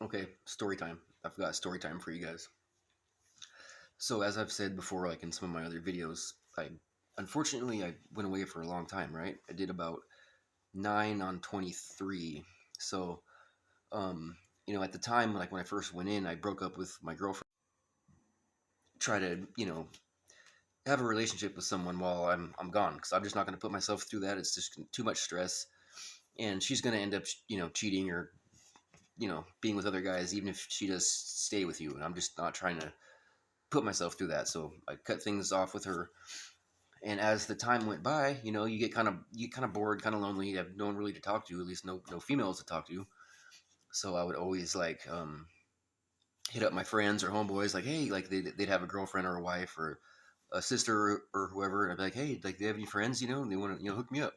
Okay, story time. I've got story time for you guys. So as I've said before, like in some of my other videos, I went away for a long time, right? I did about 9 on 23. So at the time, like when I first went in, I broke up with my girlfriend. Try to, have a relationship with someone while I'm gone, because I'm just not going to put myself through that. It's just too much stress, and she's going to end up, cheating or being with other guys, even if she does stay with you. And I'm just not trying to put myself through that. So I cut things off with her. And as the time went by, you kind of bored, kind of lonely. You have no one really to talk to, at least no females to talk to. So I would always like hit up my friends or homeboys, like, hey, like they'd have a girlfriend or a wife or a sister or whoever, and I'd be like, hey, like, they have any friends, and they want to hook me up.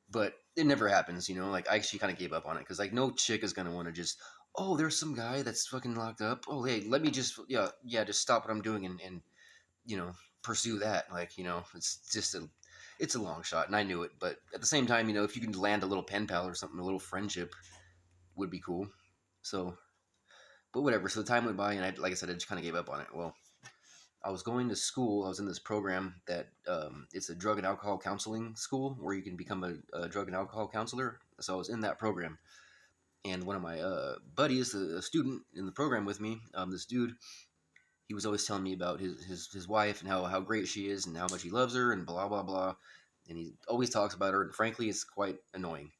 But it never happens, like, I actually kind of gave up on it, because like no chick is gonna want to just, oh, there's some guy that's fucking locked up, oh, hey, let me just, yeah, just stop what I'm doing and you know pursue that. Like, it's a long shot, and I knew it. But at the same time, if you can land a little pen pal or something, a little friendship would be cool. So, but whatever. So the time went by, and like I said, I just kind of gave up on it. Well, I was going to school. I was in this program that it's a drug and alcohol counseling school where you can become a drug and alcohol counselor. So I was in that program, and one of my buddies, a student in the program with me, this dude, he was always telling me about his wife and how great she is and how much he loves her and blah blah blah. And he always talks about her, and frankly, it's quite annoying.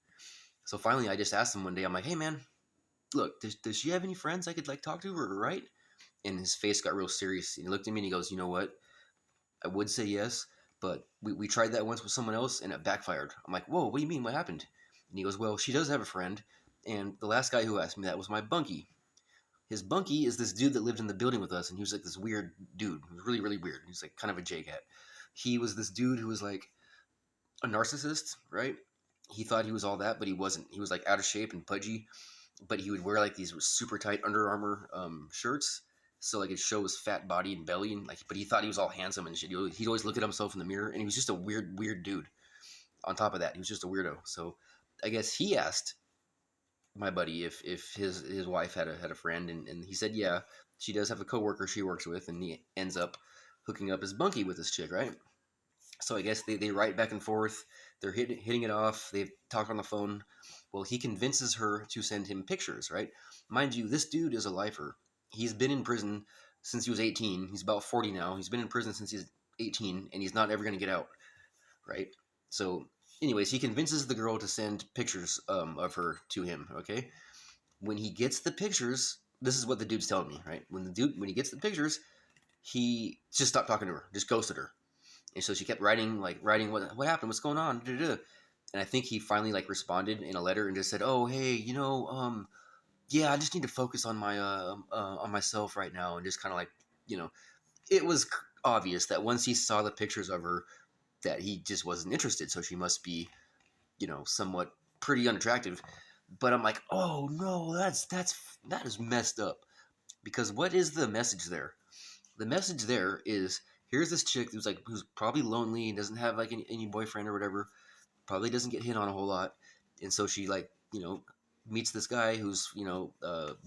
So finally, I just asked him one day. I'm like, "Hey, man, look, does she have any friends I could like talk to her, right?" And his face got real serious. And he looked at me and he goes, "You know what? I would say yes, but we tried that once with someone else and it backfired." I'm like, "Whoa, what do you mean? What happened?" And he goes, "Well, she does have a friend, and the last guy who asked me that was my bunkie. His bunkie is this dude that lived in the building with us, and he was like this weird dude. He was really, really weird. He was like kind of a J-cat. He was this dude who was like a narcissist, right? He thought he was all that, but he wasn't. He was like out of shape and pudgy, but he would wear like these super tight Under Armour shirts, so like it shows fat body and belly, and like, but he thought he was all handsome and shit. He'd always look at himself in the mirror, and he was just a weird dude. On top of that, he was just a weirdo. So I guess he asked my buddy if his wife had a friend, and he said, yeah, she does have a coworker she works with, and he ends up hooking up his bunkie with this chick, right? So I guess they write back and forth. They're hitting it off. They've talked on the phone. Well, he convinces her to send him pictures, right? Mind you, this dude is a lifer. He's been in prison since he was 18. He's about 40 now. He's been in prison since he's 18, and he's not ever going to get out, right? So, anyways, he convinces the girl to send pictures of her to him, okay? When he gets the pictures, this is what the dude's telling me, right? When he gets the pictures, he just stopped talking to her, just ghosted her. And so she kept writing what happened, what's going on, da-da-da. And I think he finally like responded in a letter and just said, "Oh, hey, yeah, I just need to focus on myself right now," and just kind of like, you know, it was obvious that once he saw the pictures of her, that he just wasn't interested. So she must be, somewhat pretty unattractive. But I'm like, oh no, that is messed up. Because what is the message there? The message there is, here's this chick who's probably lonely and doesn't have like any boyfriend or whatever, probably doesn't get hit on a whole lot, and so she like, meets this guy who's,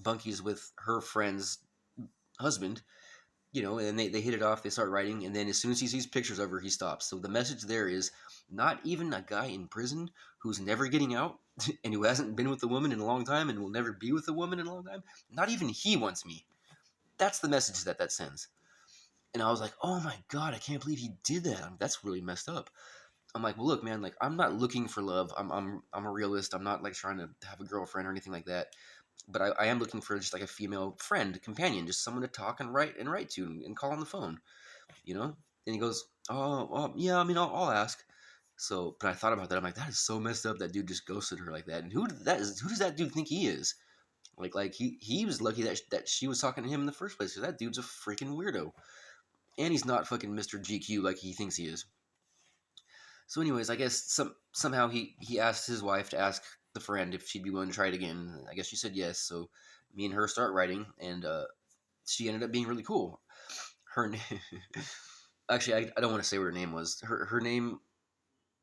bunkies with her friend's husband, and they hit it off, they start writing, and then as soon as he sees pictures of her, he stops. So the message there is, not even a guy in prison who's never getting out and who hasn't been with a woman in a long time and will never be with a woman in a long time, not even he wants me. That's the message that sends. And I was like, oh my god, I can't believe he did that. That's really messed up. I'm like, well, look, man, like, I'm not looking for love. I'm a realist. I'm not like trying to have a girlfriend or anything like that. But I am looking for just like a female friend, companion, just someone to talk and write to and call on the phone, you know. And he goes, oh, yeah, I mean, I'll ask. So, but I thought about that. I'm like, that is so messed up. That dude just ghosted her like that. And who does that dude think he is? Like he was lucky that she was talking to him in the first place. So that dude's a freaking weirdo, and he's not fucking Mr. GQ like he thinks he is. So, anyways, I guess somehow he asked his wife to ask the friend if she'd be willing to try it again. I guess she said yes. So me and her start writing, and she ended up being really cool. Her name, actually, I don't want to say what her name was. Her name,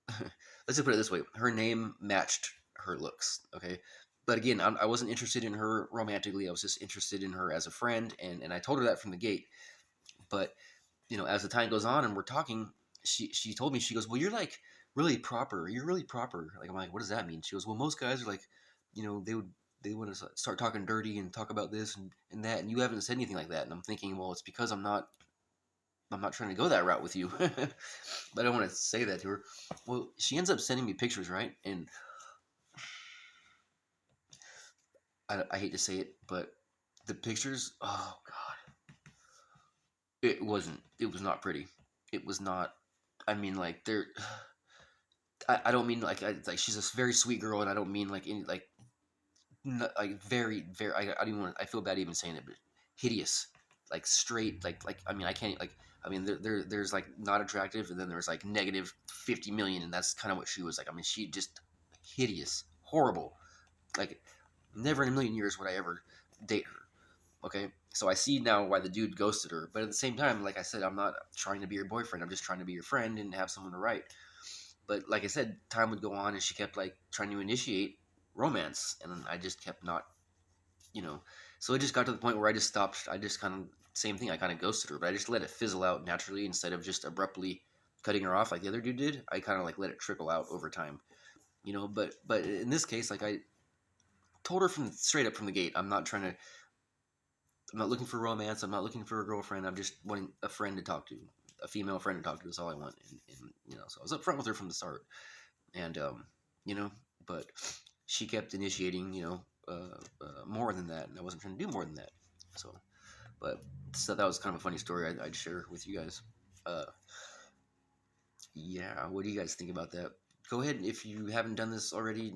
let's just put it this way: her name matched her looks. Okay, But again, I wasn't interested in her romantically. I was just interested in her as a friend, and I told her that from the gate. But as the time goes on and we're talking, she told me, she goes, "Well, you're like really proper. You're really proper." Like I'm like, "What does that mean?" She goes, "Well, most guys are like, they want to start talking dirty and talk about this and that, and you haven't said anything like that." And I'm thinking, well, it's because I'm not trying to go that route with you. But I don't want to say that to her. Well, she ends up sending me pictures, right? And I hate to say it, but the pictures, oh god, it was not pretty. It was not. I mean, like they're. I don't mean like she's a very sweet girl, and I don't mean like any like very. I don't even want. I feel bad even saying it, but hideous, like straight, like I mean I can't like. I mean, there's like not attractive, and then there's like negative 50 million, and that's kind of what she was like. I mean, she just hideous, horrible. Like, never in a million years would I ever date her. Okay, so I see now why the dude ghosted her, but at the same time, like I said, I'm not trying to be your boyfriend. I'm just trying to be your friend and have someone to write. But like I said, time would go on, and she kept like trying to initiate romance, and I just kept not, you know. So it just got to the point where I just stopped. I just kind of same thing. I kind of ghosted her, but I just let it fizzle out naturally instead of just abruptly cutting her off like the other dude did. I kind of like let it trickle out over time, But in this case, like I told her from straight up from the gate, I'm not trying to. I'm not looking for romance. I'm not looking for a girlfriend. I'm just wanting a friend to talk to, a female friend to talk to. That's all I want. And so I was upfront with her from the start. And you know, but she kept initiating, more than that, and I wasn't trying to do more than that. So, but so that was kind of a funny story I'd share with you guys. Uh, yeah, what do you guys think about that? Go ahead if you haven't done this already.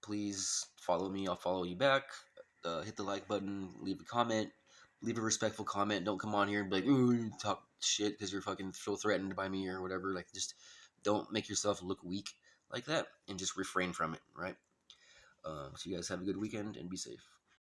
Please follow me. I'll follow you back. Hit the like button. Leave a comment. Leave a respectful comment. Don't come on here and be like, "Ooh, you talk shit because you're fucking feel threatened by me or whatever." Like, just don't make yourself look weak like that, and just refrain from it. Right. So you guys have a good weekend and be safe.